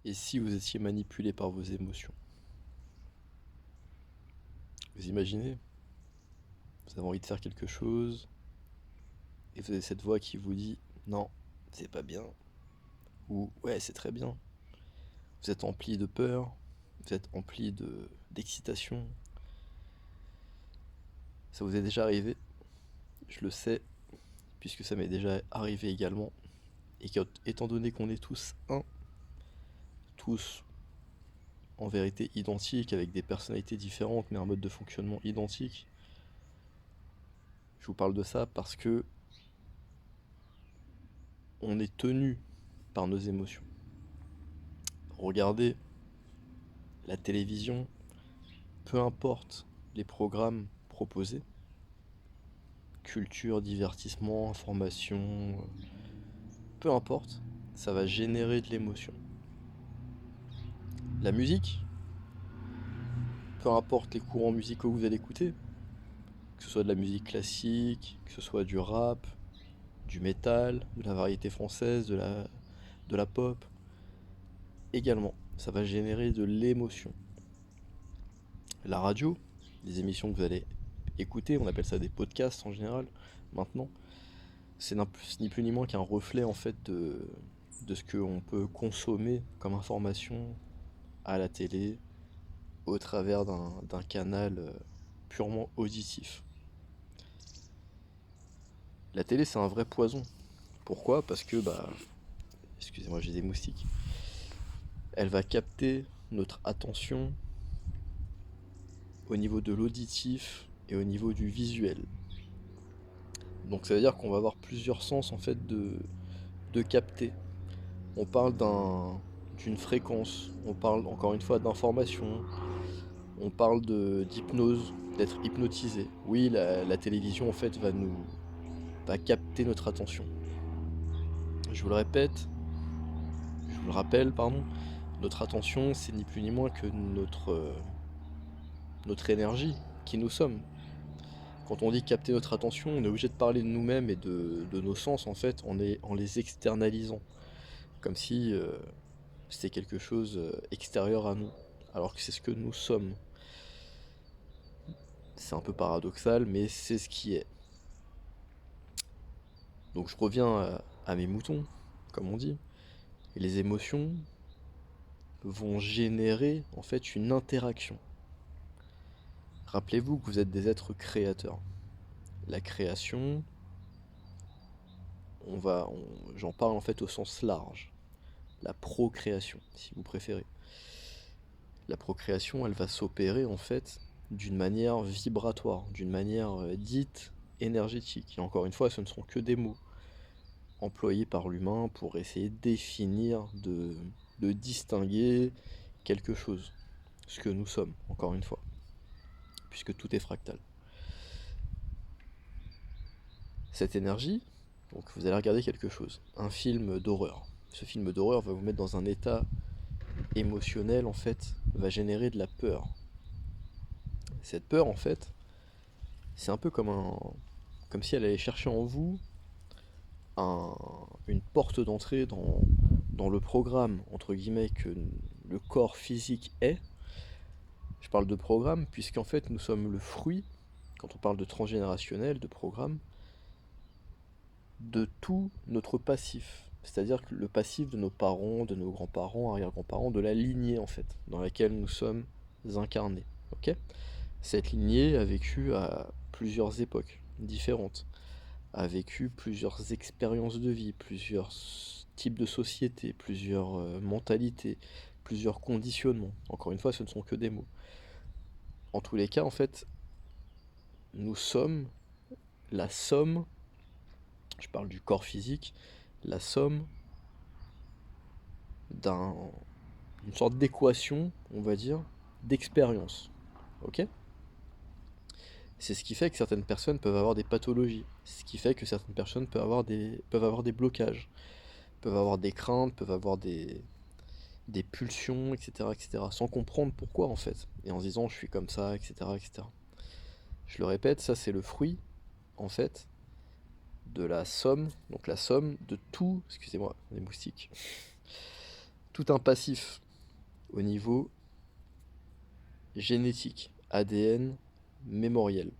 Et si vous étiez manipulé par vos émotions? Vous imaginez? Vous avez envie de faire quelque chose, et vous avez cette voix qui vous dit non, c'est pas bien, ou ouais, c'est très bien. Vous êtes empli de peur, vous êtes empli d'excitation. Ça vous est déjà arrivé, je le sais, puisque ça m'est déjà arrivé également. Et étant donné qu'on est tous un, tous en vérité identiques, avec des personnalités différentes, mais un mode de fonctionnement identique, je vous parle de ça parce que on est tenu par nos émotions. Regardez la télévision, peu importe les programmes proposés, culture, divertissement, information, peu importe, ça va générer de l'émotion. La musique, peu importe les courants musicaux que vous allez écouter, que ce soit de la musique classique, que ce soit du rap, du métal, de la variété française, de la pop, également, ça va générer de l'émotion. La radio, les émissions que vous allez écouter, on appelle ça des podcasts en général, maintenant, c'est ni plus ni moins qu'un reflet en fait de ce qu'on peut consommer comme information à la télé au travers d'un canal purement auditif. La télé, c'est un vrai poison. Pourquoi? Parce que, excusez-moi, j'ai des moustiques. Elle va capter notre attention au niveau de l'auditif et au niveau du visuel. Donc ça veut dire qu'on va avoir plusieurs sens en fait de capter. On parle d'une fréquence, on parle encore une fois d'information, on parle d'hypnose, d'être hypnotisé. Oui, la télévision en fait va capter notre attention. Je vous le répète, je vous le rappelle, pardon, notre attention c'est ni plus ni moins que notre énergie, qui nous sommes. Quand on dit capter notre attention, on est obligé de parler de nous-mêmes et de nos sens en fait, en les externalisant. Comme si c'était quelque chose extérieur à nous, alors que c'est ce que nous sommes. C'est un peu paradoxal, mais c'est ce qui est. Donc je reviens à mes moutons, comme on dit. Et les émotions vont générer en fait une interaction. Rappelez-vous que vous êtes des êtres créateurs. La création, j'en parle en fait au sens large. La procréation, si vous préférez. La procréation, elle va s'opérer en fait d'une manière vibratoire, d'une manière dite énergétique. Et encore une fois, ce ne sont que des mots employés par l'humain pour essayer de définir, de distinguer quelque chose, ce que nous sommes, encore une fois, puisque tout est fractal. Cette énergie, donc vous allez regarder quelque chose, un film d'horreur. Ce film d'horreur va vous mettre dans un état émotionnel, en fait, va générer de la peur. Cette peur, en fait, c'est un peu comme si elle allait chercher en vous un, une porte d'entrée dans le programme, entre guillemets, que le corps physique est. Je parle de programme puisqu'en fait nous sommes le fruit, quand on parle de transgénérationnel, de programme, de tout notre passif. C'est-à-dire que le passif de nos parents, de nos grands-parents, arrière-grands-parents, de la lignée en fait, dans laquelle nous sommes incarnés. Ok. Cette lignée a vécu à plusieurs époques différentes, a vécu plusieurs expériences de vie, plusieurs types de sociétés, plusieurs mentalités, plusieurs conditionnements. Encore une fois, ce ne sont que des mots. En tous les cas, en fait, nous sommes la somme, je parle du corps physique, la somme d'une sorte d'équation, on va dire, d'expérience. Ok. C'est ce qui fait que certaines personnes peuvent avoir des pathologies. C'est ce qui fait que certaines personnes peuvent avoir des blocages, peuvent avoir des craintes, peuvent avoir des pulsions, etc., etc., sans comprendre pourquoi en fait, et en se disant je suis comme ça, etc., etc. Je le répète, ça c'est le fruit, en fait, de la somme, donc la somme de tout, excusez-moi, les moustiques, tout un passif au niveau génétique, ADN, mémoriel.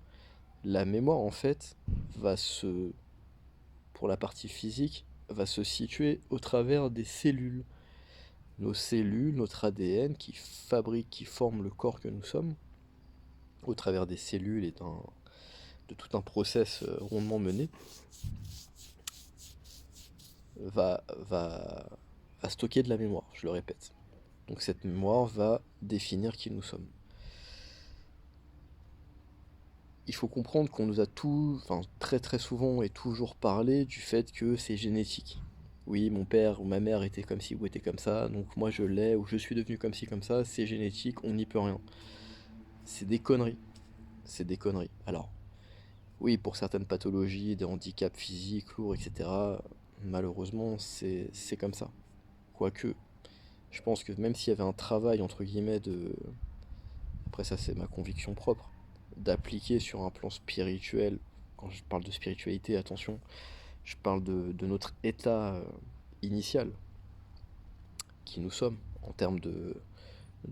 La mémoire, en fait, pour la partie physique, va se situer au travers des cellules. Nos cellules, notre ADN qui qui forment le corps que nous sommes, au travers des cellules et de tout un process rondement mené, va, va, va stocker de la mémoire, je le répète. Donc cette mémoire va définir qui nous sommes. Il faut comprendre qu'on nous a très très souvent et toujours parlé du fait que c'est génétique. Oui, mon père ou ma mère était comme ci ou était comme ça, donc moi je l'ai ou je suis devenu comme ci comme ça, c'est génétique, on n'y peut rien. C'est des conneries. C'est des conneries. Alors, oui, pour certaines pathologies, des handicaps physiques, lourds, etc., malheureusement, c'est comme ça. Quoique, je pense que même s'il y avait un travail, entre guillemets, après ça c'est ma conviction propre, d'appliquer sur un plan spirituel, quand je parle de spiritualité, attention, je parle de notre état initial, qui nous sommes, en termes de,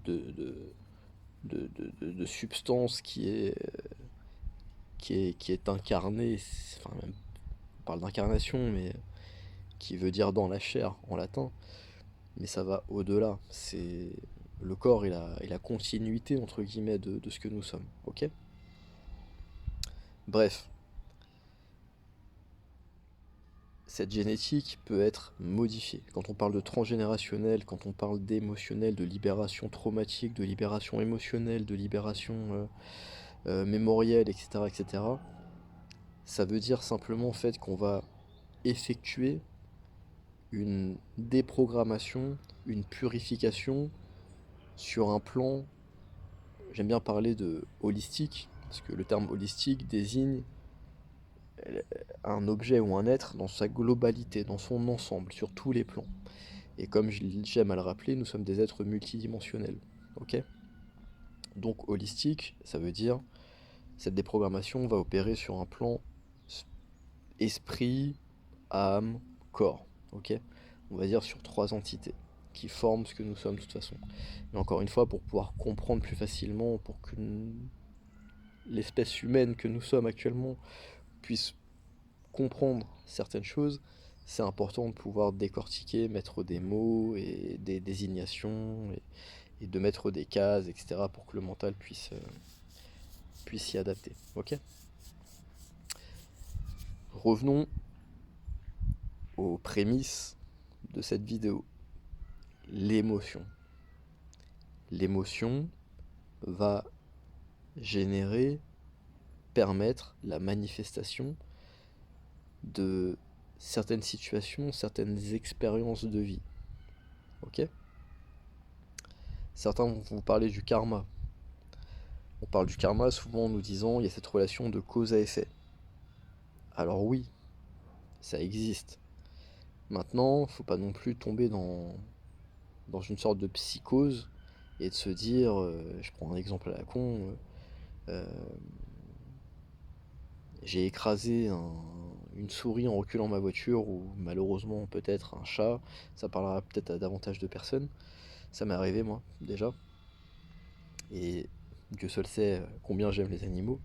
de, de substance qui est incarnée, enfin même, on parle d'incarnation, mais qui veut dire dans la chair en latin, mais ça va au-delà. C'est le corps et la continuité entre guillemets de ce que nous sommes. Ok. Bref, cette génétique peut être modifiée. Quand on parle de transgénérationnel, quand on parle d'émotionnel, de libération traumatique, de libération émotionnelle, de libération mémorielle, etc., etc., ça veut dire simplement en fait qu'on va effectuer une déprogrammation, une purification sur un plan, j'aime bien parler de holistique, parce que le terme holistique désigne un objet ou un être dans sa globalité, dans son ensemble, sur tous les plans. Et comme j'aime à le rappeler, nous sommes des êtres multidimensionnels. Ok. Donc holistique, ça veut dire cette déprogrammation va opérer sur un plan esprit, âme, corps. Ok. On va dire sur trois entités qui forment ce que nous sommes de toute façon. Mais encore une fois, pour pouvoir comprendre plus facilement, pour que l'espèce humaine que nous sommes actuellement puisse comprendre certaines choses, c'est important de pouvoir décortiquer, mettre des mots et des désignations et de mettre des cases, etc. pour que le mental puisse s'y adapter. Ok. Revenons aux prémices de cette vidéo. L'émotion. L'émotion va générer, permettre la manifestation de certaines situations, certaines expériences de vie. Ok. Certains vont vous parler du karma. On parle du karma souvent en nous disant il y a cette relation de cause à effet. Alors oui, ça existe. Maintenant, faut pas non plus tomber dans une sorte de psychose et de se dire, je prends un exemple à la con, euh, j'ai écrasé une souris en reculant ma voiture ou malheureusement peut-être un chat, ça parlera peut-être à davantage de personnes. Ça m'est arrivé moi déjà. Et Dieu seul sait combien j'aime les animaux.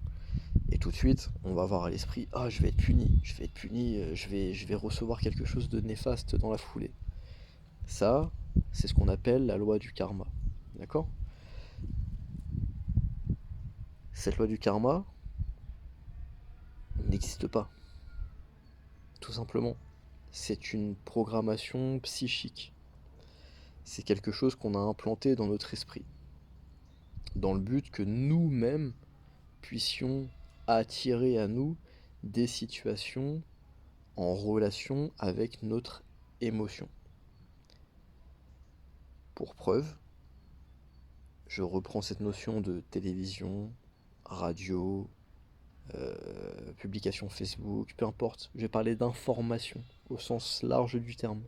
Et tout de suite, on va avoir à l'esprit, ah je vais être puni, je vais recevoir quelque chose de néfaste dans la foulée. Ça, c'est ce qu'on appelle la loi du karma. D'accord. Cette loi du karma n'existe pas. Tout simplement. C'est une programmation psychique. C'est quelque chose qu'on a implanté dans notre esprit. Dans le but que nous-mêmes puissions attirer à nous des situations en relation avec notre émotion. Pour preuve, je reprends cette notion de télévision, radio, publication Facebook, peu importe. Je vais parler d'information au sens large du terme.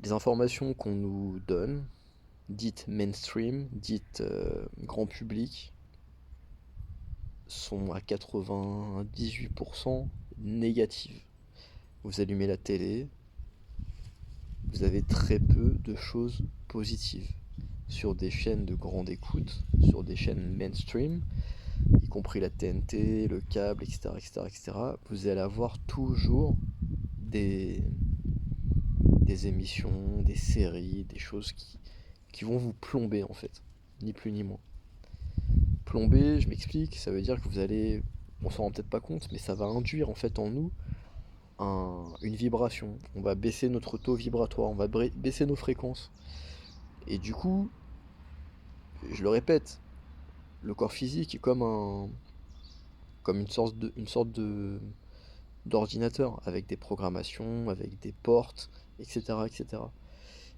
Les informations qu'on nous donne, dites mainstream, dites grand public, sont à 98% négatives. Vous allumez la télé, vous avez très peu de choses positives. Sur des chaînes de grande écoute, sur des chaînes mainstream, y compris la TNT, le câble, etc., etc., etc., vous allez avoir toujours des, des émissions, des séries, des choses qui vont vous plomber en fait, ni plus ni moins. Plomber, je m'explique, ça veut dire que vous allez, on s'en rend peut-être pas compte, mais ça va induire en fait en nous une vibration. On va baisser notre taux vibratoire, on va baisser nos fréquences. Et du coup, je le répète, le corps physique est comme une sorte d'ordinateur avec des programmations, avec des portes, etc., etc.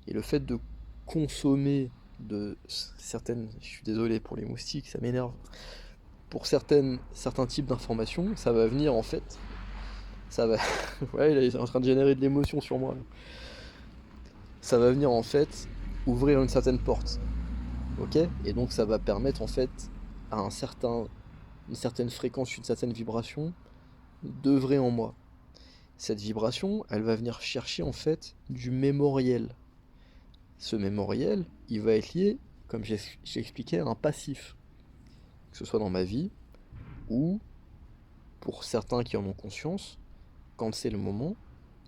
Et le fait de consommer de certaines, je suis désolé pour les moustiques, ça m'énerve, pour certains types d'informations, ça va venir en fait, ça va, ouais, là, il est en train de générer de l'émotion sur moi. Ça va venir en fait ouvrir une certaine porte, ok? Et donc ça va permettre en fait à une certaine fréquence, une certaine vibration d'œuvrer en moi. Cette vibration, elle va venir chercher en fait du mémoriel. Ce mémoriel, il va être lié, comme j'ai expliqué, à un passif. Que ce soit dans ma vie, ou pour certains qui en ont conscience, quand c'est le moment,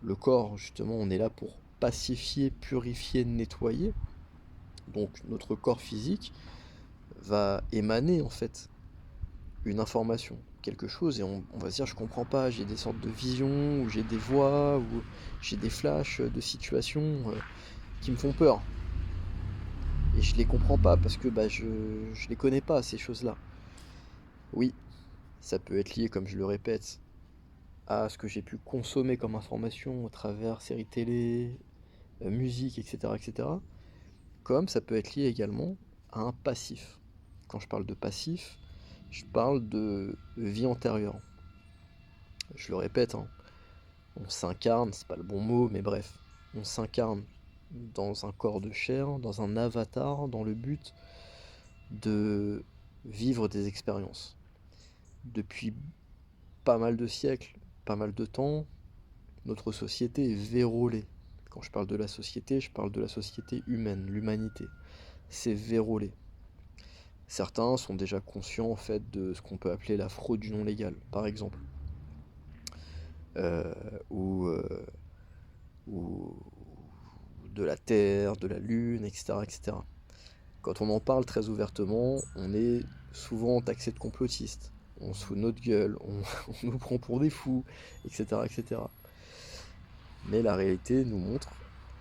le corps, justement, on est là pour pacifier, purifier, nettoyer. Donc notre corps physique va émaner en fait une information, quelque chose, et on va se dire je comprends pas, j'ai des sortes de visions, ou j'ai des voix, ou j'ai des flashs de situations qui me font peur. Et je les comprends pas parce que bah, je les connais pas, ces choses-là. Oui, ça peut être lié, comme je le répète, à ce que j'ai pu consommer comme information à travers séries télé, musique, etc., etc. Comme ça peut être lié également à un passif. Quand je parle de passif, je parle de vie antérieure. Je le répète, hein, on s'incarne, c'est pas le bon mot, mais bref, on s'incarne dans un corps de chair, dans un avatar, dans le but de vivre des expériences. Depuis pas mal de siècles, pas mal de temps, notre société est vérolée. Quand je parle de la société, je parle de la société humaine, l'humanité. C'est vérolé. Certains sont déjà conscients en fait de ce qu'on peut appeler la fraude du non légal, par exemple. Euh, ou, euh, ou de la Terre, de la Lune, etc., etc. Quand on en parle très ouvertement, on est souvent taxé de complotiste. On se fout de notre gueule, on nous prend pour des fous, etc., etc. Mais la réalité nous montre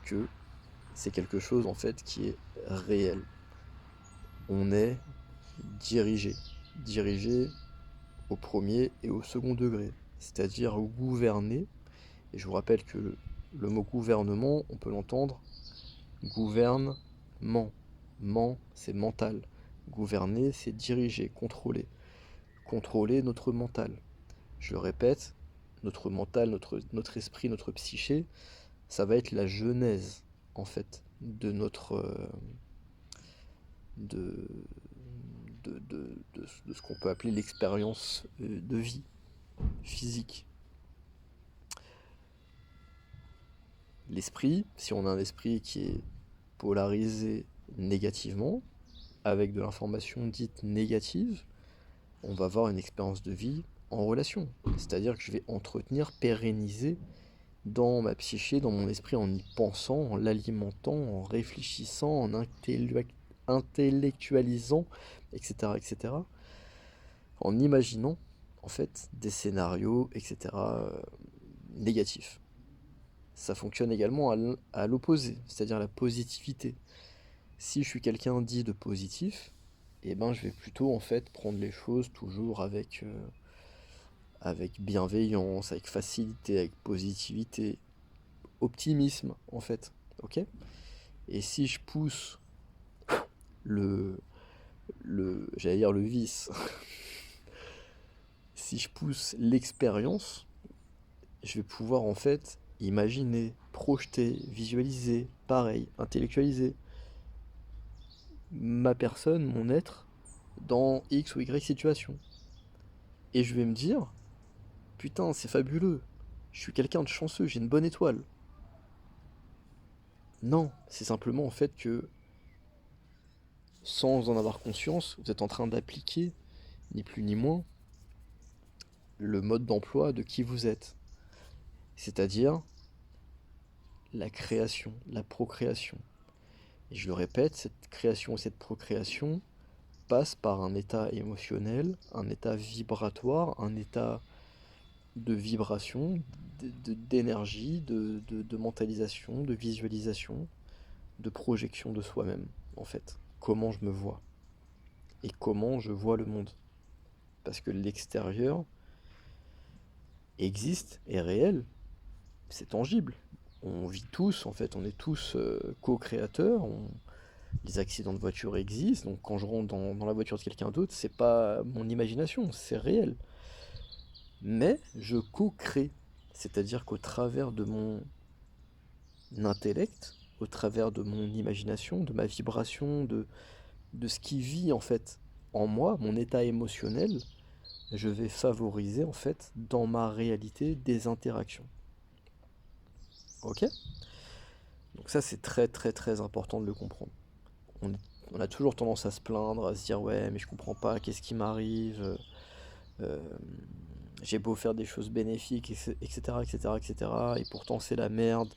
que c'est quelque chose en fait qui est réel. On est dirigé, dirigé au premier et au second degré, c'est-à-dire gouverné. Et je vous rappelle que le mot gouvernement, on peut l'entendre gouvernement. Ment, c'est mental. Gouverner, c'est diriger, contrôler. Contrôler notre mental. Je le répète, notre mental, notre esprit, notre psyché, ça va être la genèse, en fait, de, de ce qu'on peut appeler l'expérience de vie physique. L'esprit, si on a un esprit qui est polarisé négativement, avec de l'information dite négative, on va avoir une expérience de vie en relation. C'est-à-dire que je vais entretenir, pérenniser dans ma psyché, dans mon esprit, en y pensant, en l'alimentant, en réfléchissant, en intellectualisant, etc., etc., en imaginant en fait des scénarios, etc., négatifs. Ça fonctionne également à l'opposé, c'est-à-dire la positivité. Si je suis quelqu'un dit de positif, eh ben je vais plutôt en fait prendre les choses toujours avec bienveillance, avec facilité, avec positivité, optimisme en fait. Ok? Et si je pousse le, j'allais dire le vice, si je pousse l'expérience, je vais pouvoir en fait imaginer, projeter, visualiser, pareil, intellectualiser ma personne, mon être, dans X ou Y situation. Et je vais me dire, putain, c'est fabuleux, je suis quelqu'un de chanceux, j'ai une bonne étoile. Non, c'est simplement en fait que, sans en avoir conscience, vous êtes en train d'appliquer, ni plus ni moins, le mode d'emploi de qui vous êtes. C'est-à-dire la création, la procréation. Et je le répète, cette création et cette procréation passe par un état émotionnel, un état vibratoire, un état de vibration, d'énergie, de mentalisation, de visualisation, de projection de soi-même, en fait. Comment je me vois et comment je vois le monde. Parce que l'extérieur existe, est réel, c'est tangible. On vit tous, en fait, on est tous co-créateurs. Les accidents de voiture existent, donc quand je rentre dans la voiture de quelqu'un d'autre, c'est pas mon imagination, c'est réel. Mais je co-crée, c'est-à-dire qu'au travers de mon intellect, au travers de mon imagination, de ma vibration, de ce qui vit en fait en moi, mon état émotionnel, je vais favoriser en fait dans ma réalité des interactions. Ok? Donc ça c'est très très très important de le comprendre. On, on a toujours tendance à se plaindre, à se dire ouais mais je comprends pas, qu'est-ce qui m'arrive, euh, j'ai beau faire des choses bénéfiques, etc., etc., etc., et pourtant c'est la merde,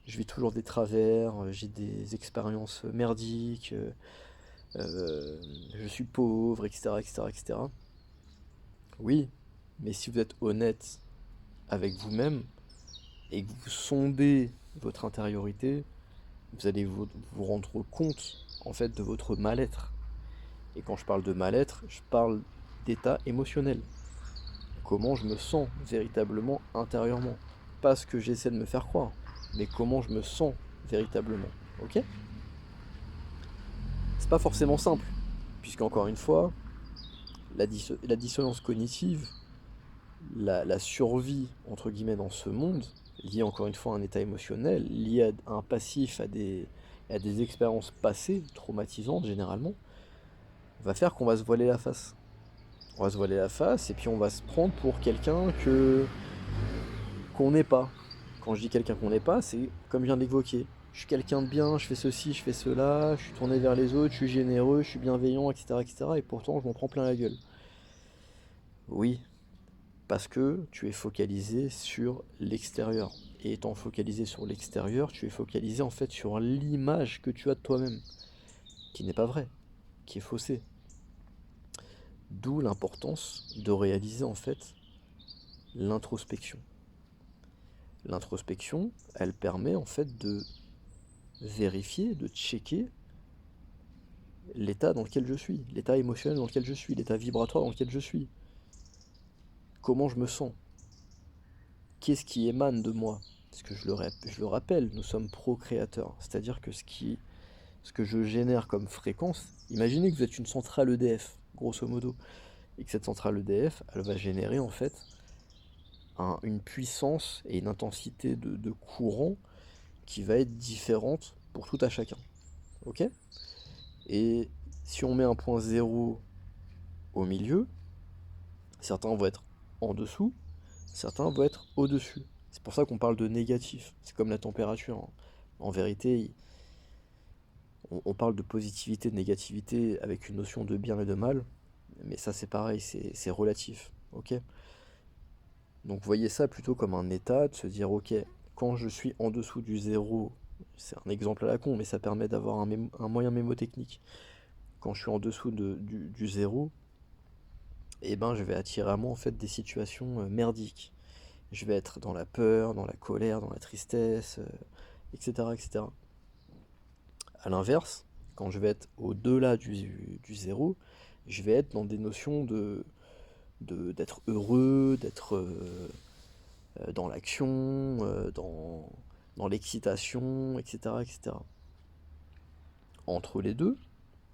je vis toujours des travers, j'ai des expériences merdiques, je suis pauvre, etc., etc., etc. Oui, mais si vous êtes honnête avec vous-même et que vous sondez votre intériorité, vous allez vous rendre compte en fait de votre mal-être. Et quand je parle de mal-être, je parle d'état émotionnel. Comment je me sens véritablement intérieurement. Pas ce que j'essaie de me faire croire, mais comment je me sens véritablement. Ok? C'est pas forcément simple, puisqu'encore une fois, la dissonance cognitive, la survie, entre guillemets, dans ce monde, liée encore une fois à un état émotionnel, liée à un passif, à des expériences passées, traumatisantes généralement, va faire qu'on va se voiler la face. On va se voiler la face et puis on va se prendre pour quelqu'un qu'on n'est pas. Quand je dis quelqu'un qu'on n'est pas, c'est comme je viens de l'évoquer. Je suis quelqu'un de bien, je fais ceci, je fais cela, je suis tourné vers les autres, je suis généreux, je suis bienveillant, etc., etc. Et pourtant, je m'en prends plein la gueule. Oui, parce que tu es focalisé sur l'extérieur. Et étant focalisé sur l'extérieur, tu es focalisé en fait sur l'image que tu as de toi-même, qui n'est pas vraie, qui est faussée. D'où l'importance de réaliser en fait l'introspection. L'introspection, elle permet en fait de vérifier, de checker l'état dans lequel je suis, l'état émotionnel dans lequel je suis, l'état vibratoire dans lequel je suis. Comment je me sens? Qu'est-ce qui émane de moi? Parce que je le rappelle, nous sommes procréateurs. C'est-à-dire que ce que je génère comme fréquence, imaginez que vous êtes une centrale EDF, grosso modo, et que cette centrale EDF, elle va générer en fait une puissance et une intensité de courant qui va être différente pour tout à chacun. Ok? Et si on met un point zéro au milieu, certains vont être en dessous, certains vont être au-dessus. C'est pour ça qu'on parle de négatif. C'est comme la température, hein. En vérité, on parle de positivité, de négativité avec une notion de bien et de mal, mais ça c'est pareil, c'est relatif. Ok? Donc voyez ça plutôt comme un état, de se dire ok, quand je suis en dessous du zéro, c'est un exemple à la con, mais ça permet d'avoir un moyen mémotechnique. Quand je suis en dessous du zéro, eh ben je vais attirer à moi en fait des situations merdiques. Je vais être dans la peur, dans la colère, dans la tristesse, etc., etc. À l'inverse, quand je vais être au-delà du zéro, je vais être dans des notions d'être heureux, d'être dans l'action, dans l'excitation, etc., etc. Entre les deux,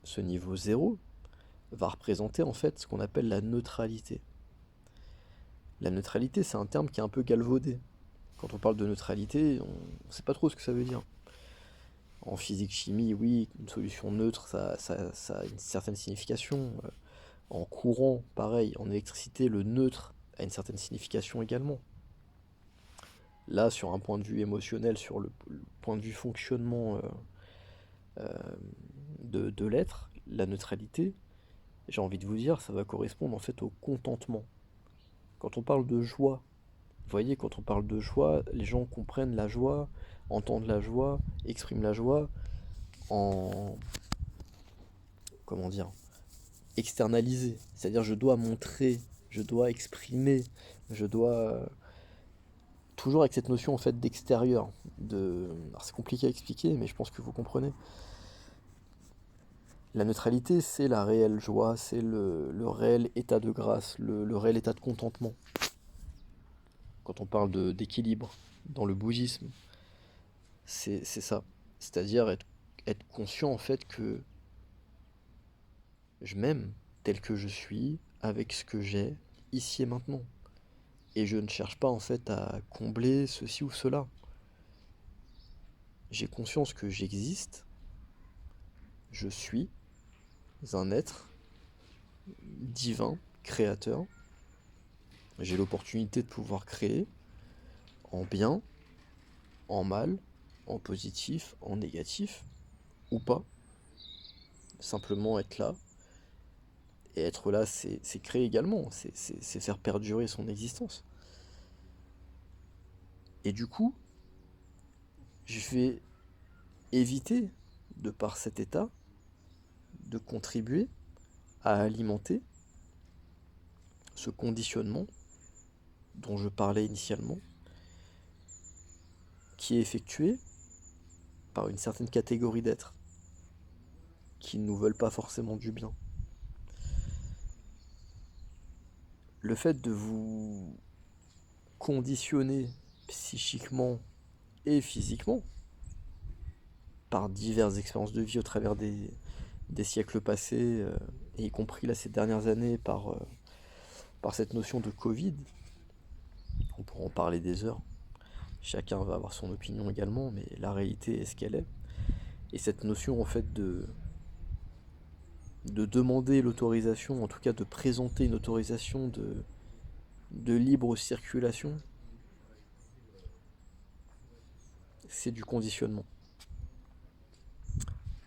ce niveau zéro va représenter en fait ce qu'on appelle la neutralité. La neutralité, c'est un terme qui est un peu galvaudé. Quand on parle de neutralité, on ne sait pas trop ce que ça veut dire. En physique-chimie, oui, une solution neutre, ça a une certaine signification. En courant, pareil, en électricité, le neutre a une certaine signification également. Là, sur un point de vue émotionnel, sur le point de vue fonctionnement de l'être, la neutralité, j'ai envie de vous dire, ça va correspondre en fait au contentement. Quand on parle de joie, vous voyez, quand on parle de joie, les gens comprennent la joie, entendent la joie, expriment la joie en, comment dire, externaliser. C'est-à-dire je dois montrer, je dois exprimer, je dois toujours avec cette notion en fait d'extérieur. Alors c'est compliqué à expliquer, mais je pense que vous comprenez. La neutralité, c'est la réelle joie, c'est le réel état de grâce, le réel état de contentement. Quand on parle d'équilibre dans le bouddhisme, c'est ça. C'est-à-dire être conscient en fait que je m'aime tel que je suis, avec ce que j'ai, ici et maintenant. Et je ne cherche pas en fait à combler ceci ou cela. J'ai conscience que j'existe, je suis un être divin, créateur. J'ai l'opportunité de pouvoir créer en bien, en mal, en positif, en négatif, ou pas. Simplement être là. Et être là, c'est créer également, c'est faire perdurer son existence. Et du coup, je vais éviter, de par cet état, de contribuer à alimenter ce conditionnement dont je parlais initialement, qui est effectué par une certaine catégorie d'êtres qui ne nous veulent pas forcément du bien. Le fait de vous conditionner psychiquement et physiquement par diverses expériences de vie au travers des siècles passés, et y compris là ces dernières années par cette notion de Covid, on pourra en parler des heures, chacun va avoir son opinion également, mais la réalité est ce qu'elle est. Et cette notion en fait de demander l'autorisation, en tout cas de présenter une autorisation de libre circulation, c'est du conditionnement.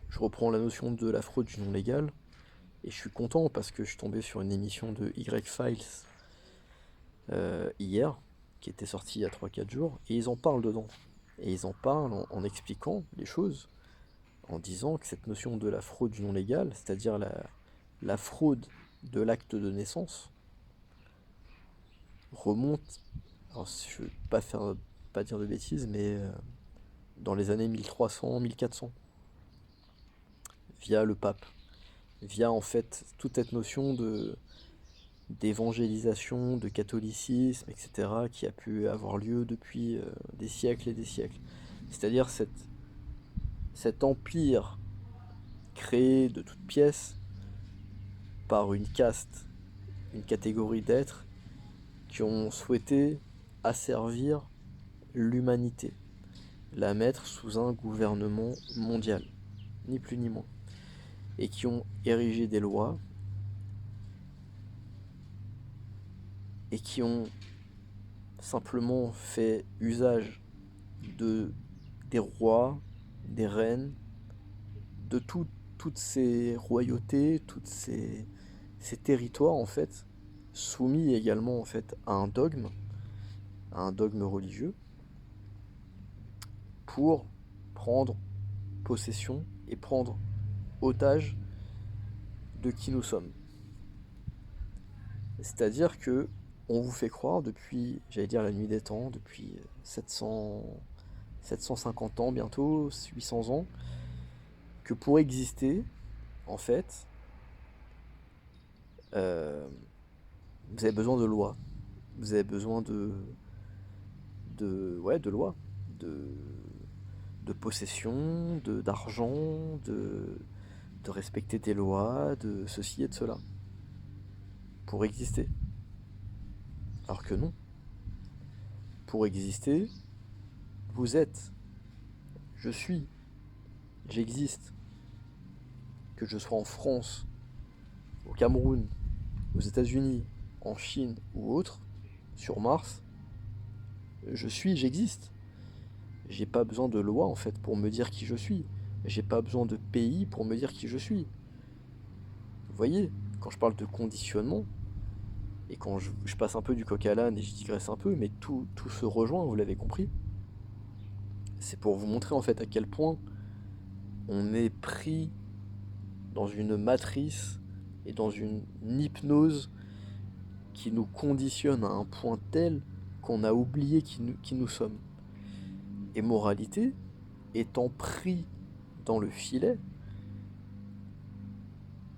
Je reprends la notion de la fraude du non légal, et je suis content parce que je suis tombé sur une émission de Y-Files hier, qui était sortie il y a 3-4 jours, et ils en parlent dedans. Et ils en parlent en expliquant les choses, en disant que cette notion de la fraude du non légal, c'est-à-dire la fraude de l'acte de naissance, remonte, alors je ne veux pas dire de bêtises, mais dans les années 1300-1400, via le pape, via en fait toute cette notion d'évangélisation, de catholicisme, etc., qui a pu avoir lieu depuis des siècles et des siècles. C'est-à-dire cet empire créé de toutes pièces par une caste, une catégorie d'êtres qui ont souhaité asservir l'humanité, la mettre sous un gouvernement mondial, ni plus ni moins, et qui ont érigé des lois et qui ont simplement fait usage des rois, des reines, de toutes ces royautés, ces territoires en fait, soumis également en fait à un dogme religieux, pour prendre possession et prendre otage de qui nous sommes. C'est-à-dire que on vous fait croire depuis, j'allais dire la nuit des temps, depuis 750 ans bientôt, 800 ans, que pour exister, en fait, euh, vous avez besoin de lois. Vous avez besoin de lois, de, de possession, d'argent, de respecter des lois, de ceci et de cela, pour exister. Alors que non. Pour exister, vous êtes, je suis, j'existe. Que je sois en France, au Cameroun, aux États-Unis, en Chine ou autre, sur Mars, je suis, j'existe. J'ai pas besoin de loi en fait pour me dire qui je suis. J'ai pas besoin de pays pour me dire qui je suis. Vous voyez, quand je parle de conditionnement, et quand je passe un peu du coq à l'âne et je digresse un peu, mais tout se rejoint, vous l'avez compris. C'est pour vous montrer en fait à quel point on est pris dans une matrice et dans une hypnose qui nous conditionne à un point tel qu'on a oublié qui nous sommes. Et moralité, étant pris dans le filet,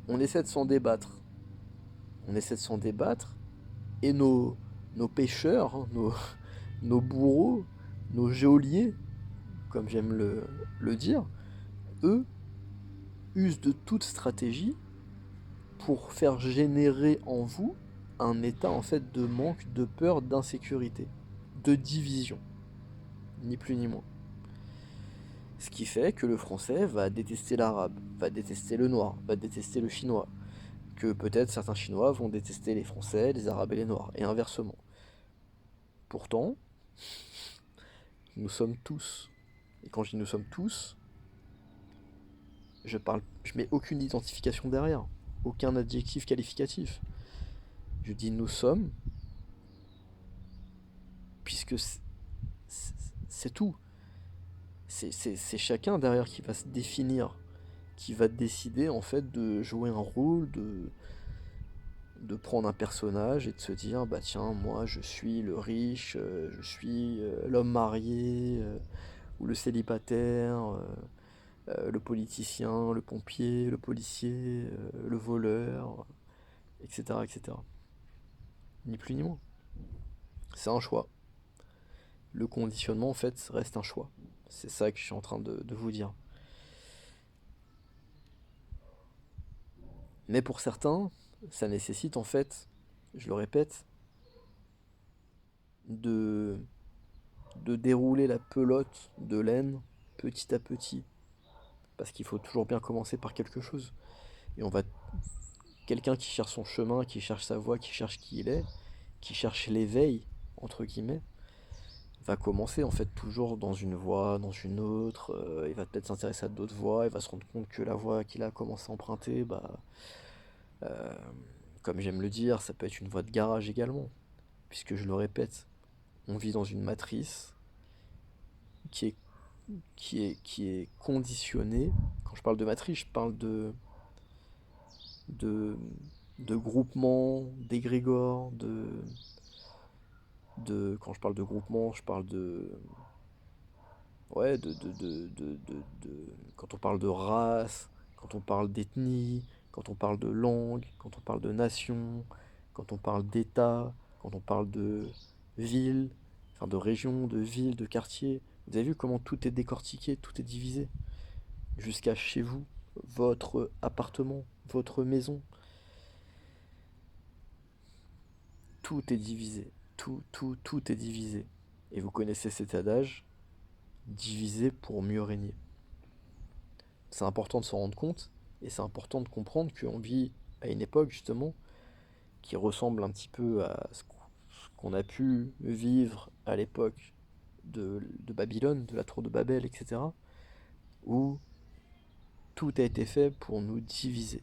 on essaie de s'en débattre. On essaie de s'en débattre et nos pêcheurs, hein, nos bourreaux, nos geôliers, comme j'aime le dire, eux usent de toute stratégie pour faire générer en vous un état en fait de manque, de peur, d'insécurité, de division, ni plus ni moins. Ce qui fait que le français va détester l'arabe, va détester le noir, va détester le chinois, que peut-être certains chinois vont détester les français, les arabes et les noirs, et inversement. Pourtant, nous sommes tous, et quand je dis nous sommes tous, je mets aucune identification derrière, aucun adjectif qualificatif. Je dis nous sommes, puisque c'est tout. C'est chacun derrière qui va se définir, qui va décider en fait de jouer un rôle, de prendre un personnage et de se dire bah tiens moi je suis le riche, je suis l'homme marié ou le célibataire, le politicien, le pompier, le policier, le voleur, etc. etc. Ni plus ni moins. C'est un choix. Le conditionnement en fait reste un choix. C'est ça que je suis en train de vous dire. Mais pour certains, ça nécessite en fait, je le répète, de, de dérouler la pelote de laine petit à petit. Parce qu'il faut toujours bien commencer par quelque chose. Et on va. Quelqu'un qui cherche son chemin, qui cherche sa voie, qui cherche qui il est, qui cherche l'éveil, entre guillemets, va commencer en fait toujours dans une voie, dans une autre. Il va peut-être s'intéresser à d'autres voies, il va se rendre compte que la voie qu'il a commencé à emprunter, bah, euh, comme j'aime le dire, ça peut être une voie de garage également. Puisque je le répète, on vit dans une matrice qui est, qui est conditionnée. Quand je parle de matrice, je parle de, de groupement, d'égrégore, quand je parle de groupement, je parle de, ouais, quand on parle de race, quand on parle d'ethnie, quand on parle de langue, quand on parle de nation, quand on parle d'état, quand on parle de ville, enfin de région, de ville, de quartier. Vous avez vu comment tout est décortiqué, tout est divisé, jusqu'à chez vous, votre appartement, votre maison, tout est divisé, tout est divisé. Et vous connaissez cet adage, diviser pour mieux régner. C'est important de s'en rendre compte, et c'est important de comprendre qu'on vit à une époque justement qui ressemble un petit peu à ce qu'on a pu vivre à l'époque de Babylone, de la tour de Babel, etc., où tout a été fait pour nous diviser,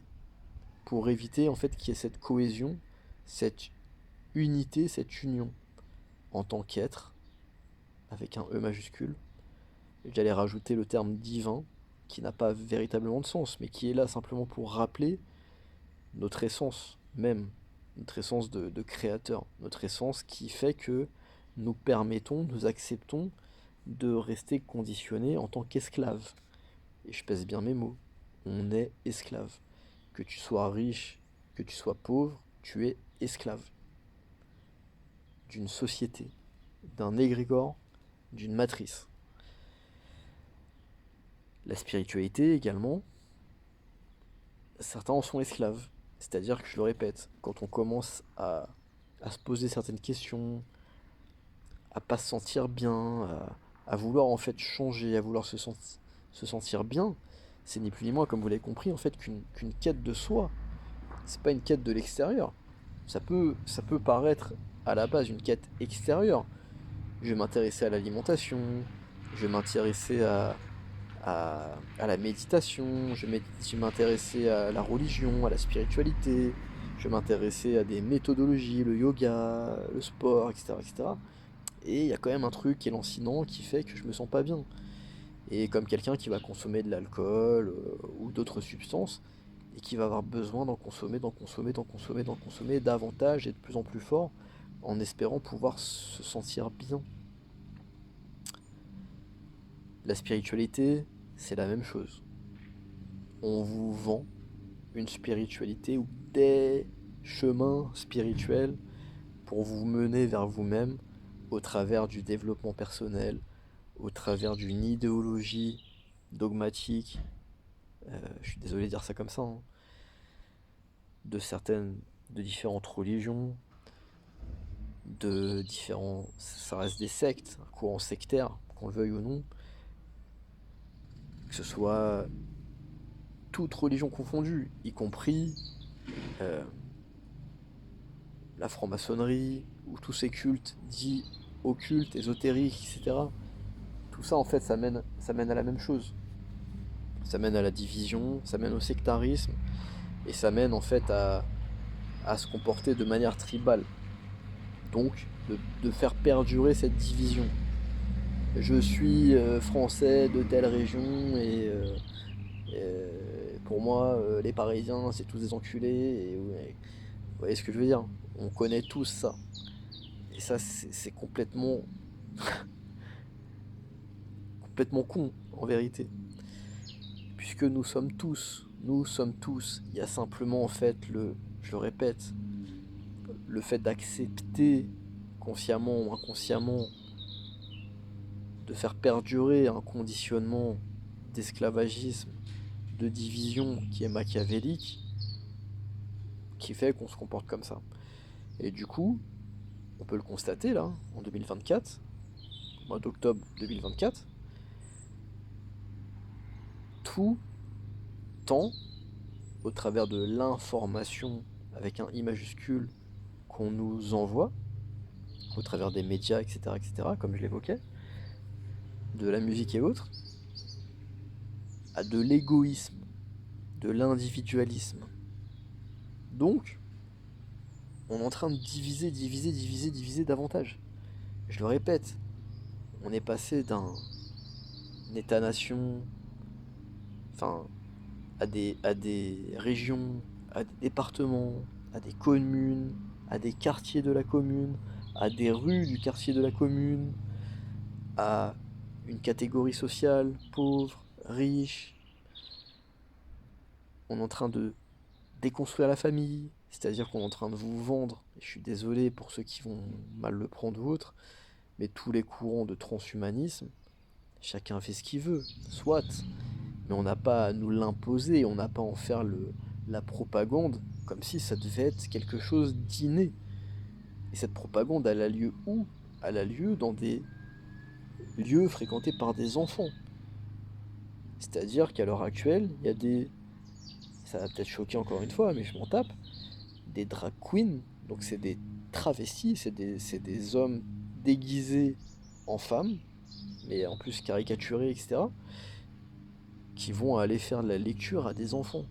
pour éviter en fait qu'il y ait cette cohésion, cette unité, cette union en tant qu'être, avec un E majuscule. J'allais rajouter le terme divin, qui n'a pas véritablement de sens, mais qui est là simplement pour rappeler notre essence même, notre essence de créateur, notre essence qui fait que nous permettons, nous acceptons de rester conditionnés en tant qu'esclaves. Et je pèse bien mes mots, on est esclave. Que tu sois riche, que tu sois pauvre, tu es esclave d'une société, d'un égrégore, d'une matrice. La spiritualité également, certains en sont esclaves. C'est-à-dire que je le répète, quand on commence à se poser certaines questions, à pas se sentir bien, à vouloir en fait changer, à vouloir se sentir bien, c'est ni plus ni moins, comme vous l'avez compris, en fait, qu'une quête de soi. C'est pas une quête de l'extérieur. Ça peut paraître à la base une quête extérieure. Je vais m'intéresser à l'alimentation, je vais m'intéresser à la méditation, je vais m'intéresser à la religion, à la spiritualité, je vais m'intéresser à des méthodologies, le yoga, le sport, etc., etc. Et il y a quand même un truc qui est lancinant qui fait que je me sens pas bien. Et comme quelqu'un qui va consommer de l'alcool ou d'autres substances, et qui va avoir besoin d'en consommer, d'en consommer, d'en consommer, d'en consommer davantage et de plus en plus fort, en espérant pouvoir se sentir bien. La spiritualité, c'est la même chose. On vous vend une spiritualité ou des chemins spirituels pour vous mener vers vous-même au travers du développement personnel, au travers d'une idéologie dogmatique, je suis désolé de dire ça comme ça, hein, de différentes religions, ça reste des sectes, un courant sectaire, qu'on le veuille ou non, que ce soit toute religion confondue, y compris euh, la franc-maçonnerie, ou tous ces cultes dits occultes, ésotériques, etc. Tout ça, en fait, ça mène à la même chose. Ça mène à la division, ça mène au sectarisme, et ça mène en fait à se comporter de manière tribale. Donc, de faire perdurer cette division. Je suis français de telle région, et pour moi, les Parisiens, c'est tous des enculés, et ouais, vous voyez ce que je veux dire? On connaît tous ça. Et ça, c'est complètement con, en vérité. Puisque nous sommes tous, il y a simplement en fait je le répète, le fait d'accepter consciemment ou inconsciemment de faire perdurer un conditionnement d'esclavagisme, de division qui est machiavélique, qui fait qu'on se comporte comme ça. Et du coup, on peut le constater là, en 2024, au mois d'octobre 2024, tout tend, au travers de l'information avec un I majuscule qu'on nous envoie, au travers des médias, etc., etc., comme je l'évoquais, de la musique et autres, à de l'égoïsme, de l'individualisme. Donc, on est en train de diviser davantage. Je le répète, on est passé d'un État-nation, enfin, à des régions, à des départements, à des communes, à des quartiers de la commune, à des rues du quartier de la commune, à une catégorie sociale, pauvre, riche. On est en train de déconstruire la famille, c'est-à-dire qu'on est en train de vous vendre, et je suis désolé pour ceux qui vont mal le prendre ou autre, mais tous les courants de transhumanisme, chacun fait ce qu'il veut, soit, mais on n'a pas à nous l'imposer, on n'a pas à en faire la propagande comme si ça devait être quelque chose d'inné. Et cette propagande, elle a lieu où? Elle a lieu dans des lieux fréquentés par des enfants. C'est-à-dire qu'à l'heure actuelle, il y a ça va peut-être choquer encore une fois, mais je m'en tape, des drag queens, donc c'est des travestis, c'est des hommes déguisés en femmes, mais en plus caricaturés, etc., qui vont aller faire de la lecture à des enfants.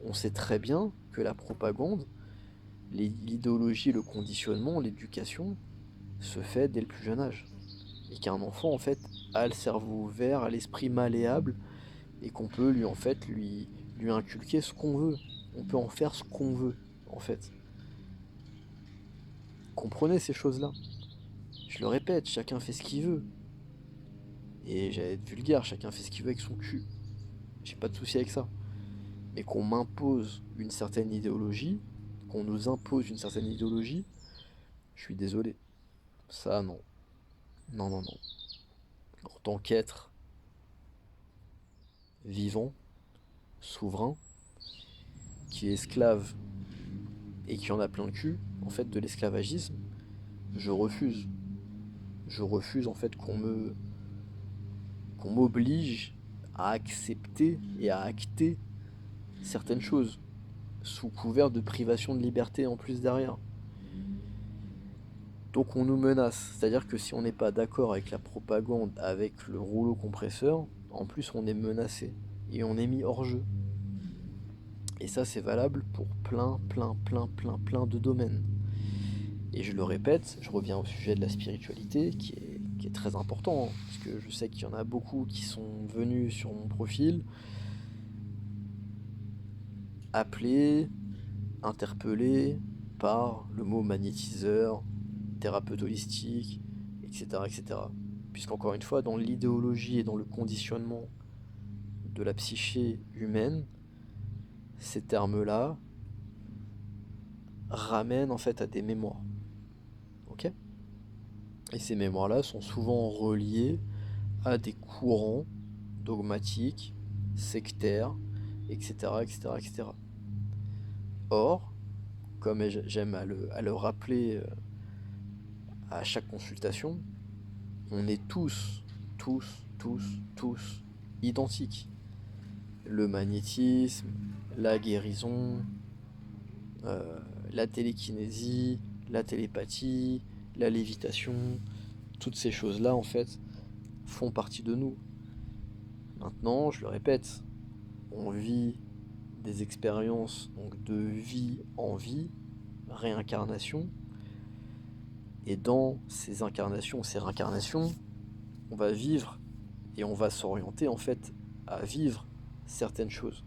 On sait très bien que la propagande, l'idéologie, le conditionnement, l'éducation se fait dès le plus jeune âge. Et qu'un enfant, en fait, a le cerveau ouvert, a l'esprit malléable, et qu'on peut lui, en fait, lui inculquer ce qu'on veut. On peut en faire ce qu'on veut, en fait. Comprenez ces choses-là. Je le répète, chacun fait ce qu'il veut. Et j'allais être vulgaire, chacun fait ce qu'il veut avec son cul. J'ai pas de souci avec ça. Mais qu'on m'impose une certaine idéologie, qu'on nous impose une certaine idéologie, je suis désolé. Ça, non. Non, non, non. En tant qu'être vivant, souverain, qui est esclave et qui en a plein le cul, en fait, de l'esclavagisme, je refuse. Je refuse, en fait, qu'on m'oblige à accepter et à acter certaines choses, sous couvert de privation de liberté en plus derrière. Donc on nous menace, c'est-à-dire que si on n'est pas d'accord avec la propagande, avec le rouleau compresseur, en plus on est menacé et on est mis hors jeu. Et ça c'est valable pour plein de domaines. Et je le répète, je reviens au sujet de la spiritualité qui est très important, hein, parce que je sais qu'il y en a beaucoup qui sont venus sur mon profil, appelés, interpellés par le mot magnétiseur, thérapeute holistique, etc. etc. Puisqu'encore une fois, dans l'idéologie et dans le conditionnement de la psyché humaine, ces termes-là ramènent en fait à des mémoires. Ok ? Et ces mémoires-là sont souvent reliées à des courants dogmatiques, sectaires, etc. etc., etc. Or, comme j'aime à le rappeler à chaque consultation, on est tous identiques. Le magnétisme, la guérison, la télékinésie, la télépathie, la lévitation, toutes ces choses-là, en fait, font partie de nous. Maintenant, je le répète, on vit des expériences donc de vie en vie, réincarnation, et dans ces incarnations, ces réincarnations, on va vivre et on va s'orienter en fait à vivre certaines choses.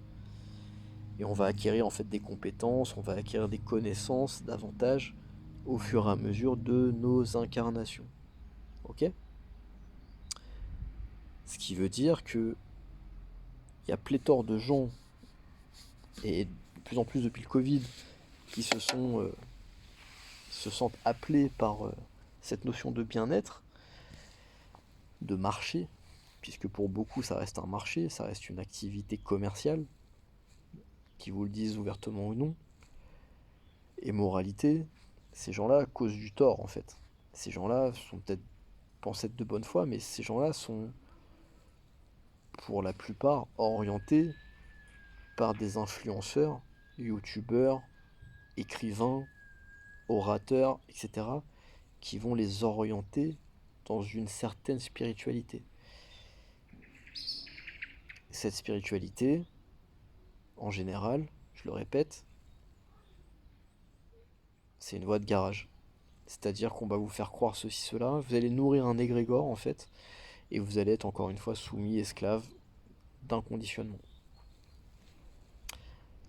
Et on va acquérir en fait des compétences, on va acquérir des connaissances davantage au fur et à mesure de nos incarnations. Ok ? Ce qui veut dire que il y a pléthore de gens, et de plus en plus depuis le Covid, qui se sentent appelés par cette notion de bien-être, de marché, puisque pour beaucoup ça reste un marché, ça reste une activité commerciale, qu'ils vous le disent ouvertement ou non. Et moralité, ces gens-là causent du tort en fait. Ces gens-là sont peut-être pensés de bonne foi, mais ces gens-là sont pour la plupart orientés par des influenceurs, youtubeurs, écrivains, orateurs, etc., qui vont les orienter dans une certaine spiritualité. Cette spiritualité, en général, je le répète, c'est une voie de garage. C'est-à-dire qu'on va vous faire croire ceci, cela, vous allez nourrir un égrégore en fait, et vous allez être encore une fois soumis, esclave d'un conditionnement.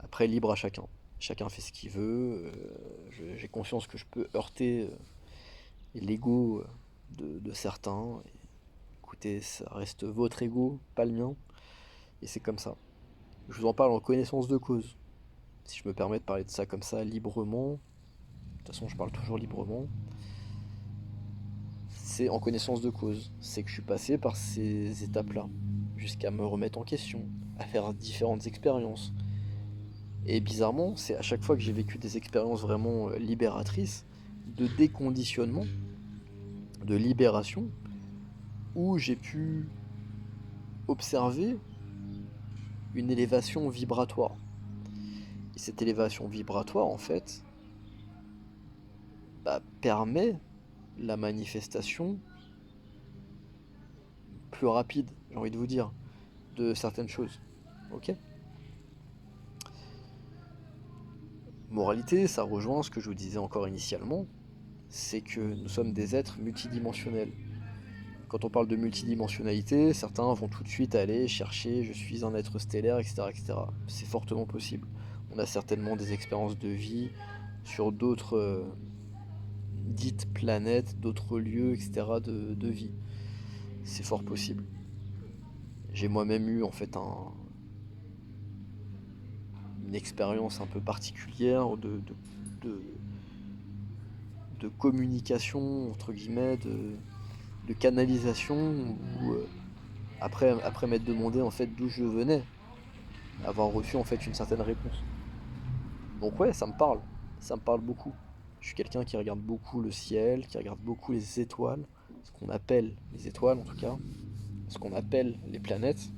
Après, libre à chacun. Chacun fait ce qu'il veut. J'ai conscience que je peux heurter l'ego de certains. Et, écoutez, ça reste votre ego, pas le mien. Et c'est comme ça. Je vous en parle en connaissance de cause. Si je me permets de parler de ça comme ça, librement, de toute façon je parle toujours librement, c'est en connaissance de cause. C'est que je suis passé par ces étapes-là, jusqu'à me remettre en question, à faire différentes expériences. Et bizarrement, c'est à chaque fois que j'ai vécu des expériences vraiment libératrices, de déconditionnement, de libération, où j'ai pu observer une élévation vibratoire. Et cette élévation vibratoire, en fait, permet la manifestation plus rapide, j'ai envie de vous dire, de certaines choses. Ok ? Moralité, ça rejoint ce que je vous disais encore initialement, c'est que nous sommes des êtres multidimensionnels. Quand on parle de multidimensionnalité, certains vont tout de suite aller chercher je suis un être stellaire, etc. etc. C'est fortement possible. On a certainement des expériences de vie sur d'autres dites planètes, d'autres lieux, etc. de vie. C'est fort possible. J'ai moi-même eu en fait une expérience un peu particulière de, de communication, entre guillemets, de canalisation, où après m'être demandé en fait d'où je venais, avoir reçu en fait une certaine réponse. Donc ouais, ça me parle beaucoup. Je suis quelqu'un qui regarde beaucoup le ciel, qui regarde beaucoup les étoiles, ce qu'on appelle les étoiles en tout cas, ce qu'on appelle les planètes,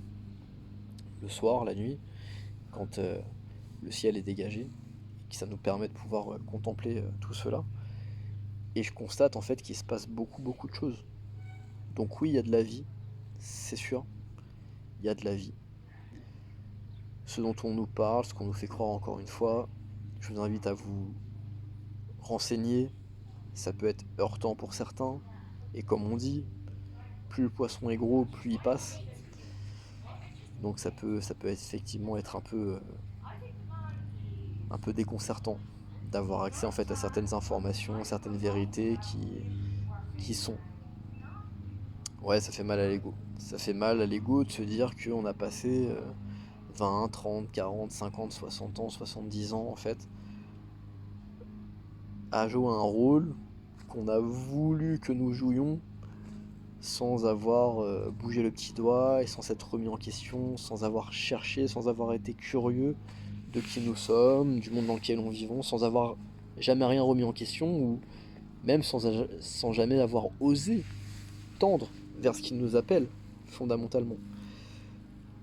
le soir, la nuit, quand le ciel est dégagé, et que ça nous permet de pouvoir contempler tout cela. Et je constate en fait qu'il se passe beaucoup de choses. Donc oui, il y a de la vie, c'est sûr, il y a de la vie. Ce dont on nous parle, ce qu'on nous fait croire encore une fois, je vous invite à vous renseigner. Ça peut être heurtant pour certains. Et comme on dit, plus le poisson est gros, plus il passe. Donc ça peut effectivement être un peu déconcertant d'avoir accès en fait à certaines informations, certaines vérités qui sont. Ouais, ça fait mal à l'ego. Ça fait mal à l'ego de se dire qu'on a passé 20, 30, 40, 50, 60 ans, 70 ans en fait à jouer un rôle qu'on a voulu que nous jouions sans avoir bougé le petit doigt et sans s'être remis en question, sans avoir cherché, sans avoir été curieux de qui nous sommes, du monde dans lequel on vivons, sans avoir jamais rien remis en question ou même sans jamais avoir osé tendre vers ce qui nous appelle fondamentalement.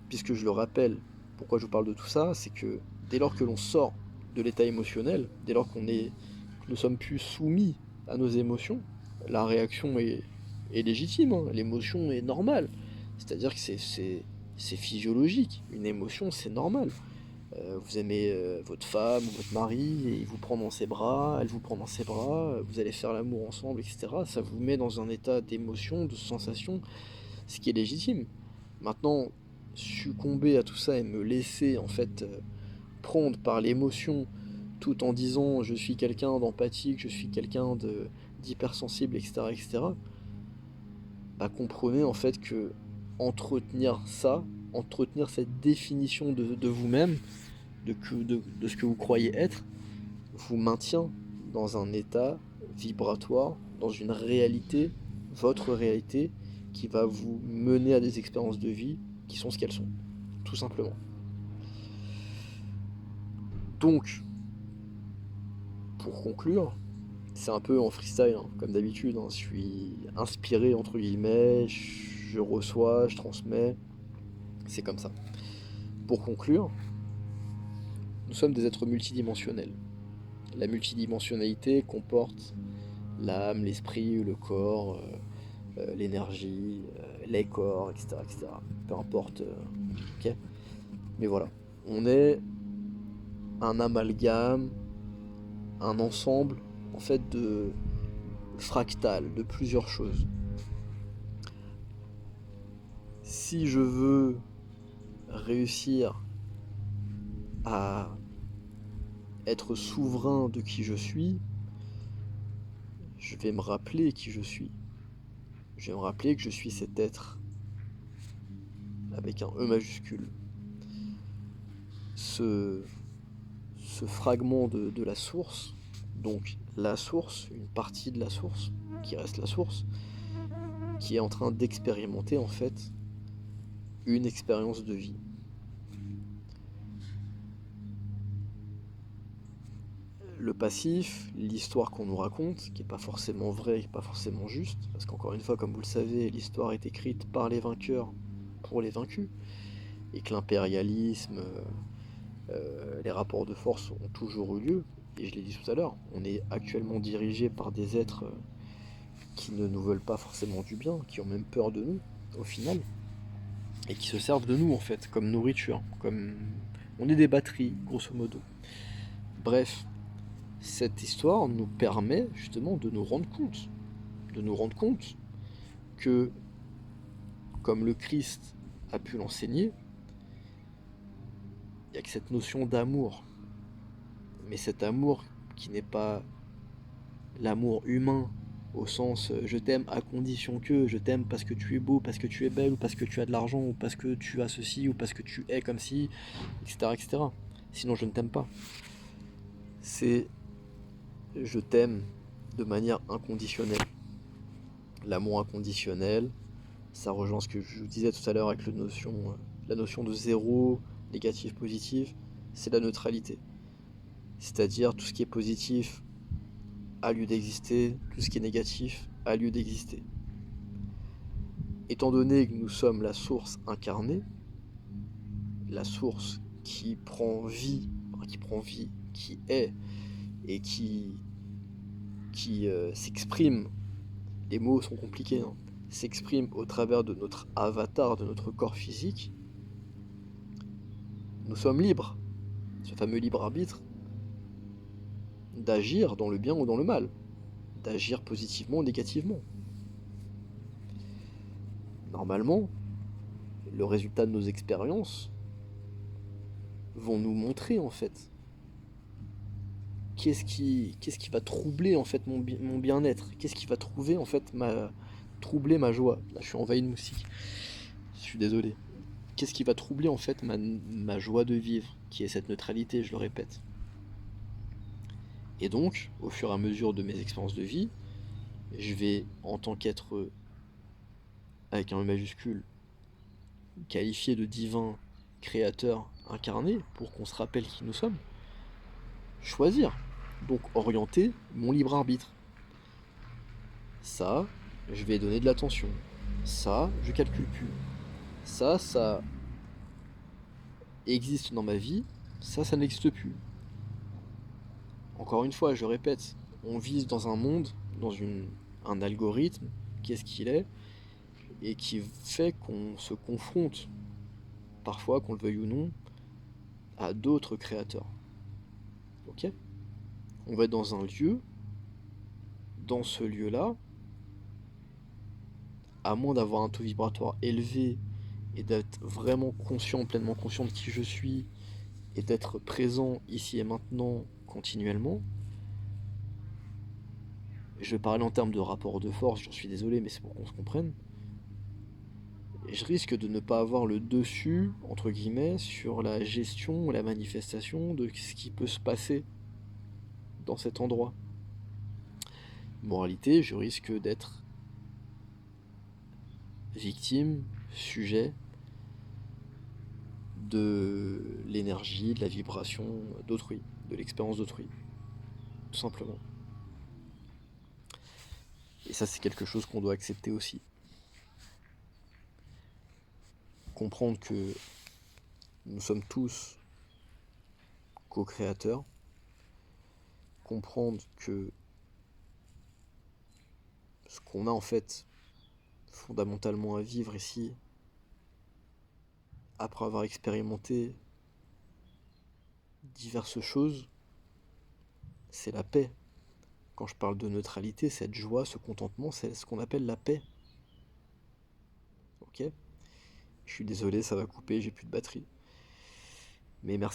Puisque je le rappelle, pourquoi je vous parle de tout ça, c'est que dès lors que l'on sort de l'état émotionnel, dès lors que nous sommes plus soumis à nos émotions, la réaction est légitime, hein, l'émotion est normale. C'est-à-dire que c'est physiologique, une émotion c'est normal. Vous aimez votre femme ou votre mari et il vous prend dans ses bras, elle vous prend dans ses bras, vous allez faire l'amour ensemble, etc. Ça vous met dans un état d'émotion, de sensation, ce qui est légitime. Maintenant, succomber à tout ça et me laisser en fait prendre par l'émotion tout en disant je suis quelqu'un d'empathique, je suis quelqu'un d'hypersensible, etc., etc., bah comprenez en fait que entretenir ça, entretenir cette définition de vous-même, de ce que vous croyez être, vous maintient dans un état vibratoire, dans une réalité, votre réalité, qui va vous mener à des expériences de vie qui sont ce qu'elles sont, tout simplement. Donc, pour conclure, c'est un peu en freestyle, hein, comme d'habitude, hein, je suis inspiré, entre guillemets, je reçois, je transmets, c'est comme ça. Pour conclure, nous sommes des êtres multidimensionnels. La multidimensionnalité comporte l'âme, l'esprit, le corps, l'énergie, les corps, etc., etc. Peu importe. Ok. Mais voilà, on est un amalgame, un ensemble en fait de fractal, de plusieurs choses. Si je veux réussir à être souverain de qui je vais me rappeler qui je suis. Je vais me rappeler que je suis cet être avec un E majuscule. Ce fragment de la source, donc la source, une partie de la source, qui reste la source, qui est en train d'expérimenter en fait une expérience de vie. Le passif, l'histoire qu'on nous raconte, qui n'est pas forcément vraie, qui n'est pas forcément juste, parce qu'encore une fois, comme vous le savez, l'histoire est écrite par les vainqueurs pour les vaincus, et que l'impérialisme, les rapports de force ont toujours eu lieu, et je l'ai dit tout à l'heure, on est actuellement dirigé par des êtres qui ne nous veulent pas forcément du bien, qui ont même peur de nous, au final, et qui se servent de nous, en fait, comme nourriture, comme... On est des batteries, grosso modo. Bref, cette histoire nous permet justement de nous rendre compte que, comme le Christ a pu l'enseigner, il n'y a que cette notion d'amour. Mais cet amour qui n'est pas l'amour humain, au sens je t'aime à condition que, je t'aime parce que tu es beau, parce que tu es belle, ou parce que tu as de l'argent, ou parce que tu as ceci, ou parce que tu es comme ci, etc., etc. Sinon je ne t'aime pas. C'est je t'aime de manière inconditionnelle. L'amour inconditionnel, ça rejoint ce que je vous disais tout à l'heure avec la notion de zéro, négatif, positif, c'est la neutralité. C'est-à-dire tout ce qui est positif a lieu d'exister, tout ce qui est négatif a lieu d'exister. Étant donné que nous sommes la source incarnée, la source qui prend vie, qui est et qui qui s'exprime, les mots sont compliqués, hein, s'exprime au travers de notre avatar, de notre corps physique, nous sommes libres, ce fameux libre arbitre, d'agir dans le bien ou dans le mal, d'agir positivement ou négativement. Normalement, le résultat de nos expériences vont nous montrer en fait qu'est-ce qui va troubler en fait mon bien-être, qu'est-ce qui va trouver en fait troubler ma joie. Là, je suis envahi de moustiques. Je suis désolé. Qu'est-ce qui va troubler en fait ma joie de vivre, qui est cette neutralité, je le répète. Et donc, au fur et à mesure de mes expériences de vie, je vais, en tant qu'être avec un E majuscule, qualifié de divin, créateur, incarné, pour qu'on se rappelle qui nous sommes, choisir. Donc orienter mon libre arbitre. Ça, je vais donner de l'attention. Ça, je calcule plus. Ça existe dans ma vie. Ça n'existe plus. Encore une fois, je répète, on vit dans un monde, dans un algorithme, qu'est-ce qu'il est, et qui fait qu'on se confronte, parfois, qu'on le veuille ou non, à d'autres créateurs. Ok ? On va être dans un lieu, dans ce lieu-là, à moins d'avoir un taux vibratoire élevé et d'être vraiment conscient, pleinement conscient de qui je suis, et d'être présent ici et maintenant continuellement. Je vais parler en termes de rapport de force, j'en suis désolé, mais c'est pour qu'on se comprenne. Et je risque de ne pas avoir le dessus, entre guillemets, sur la gestion et la manifestation de ce qui peut se passer dans cet endroit. Moralité, je risque d'être victime, sujet de l'énergie, de la vibration d'autrui, de l'expérience d'autrui, tout simplement. Et ça, c'est quelque chose qu'on doit accepter aussi. Comprendre que nous sommes tous co-créateurs, comprendre que ce qu'on a en fait fondamentalement à vivre ici, après avoir expérimenté diverses choses, c'est la paix. Quand je parle de neutralité, cette joie, ce contentement, c'est ce qu'on appelle la paix. Ok ? Je suis désolé, ça va couper, j'ai plus de batterie. Mais merci.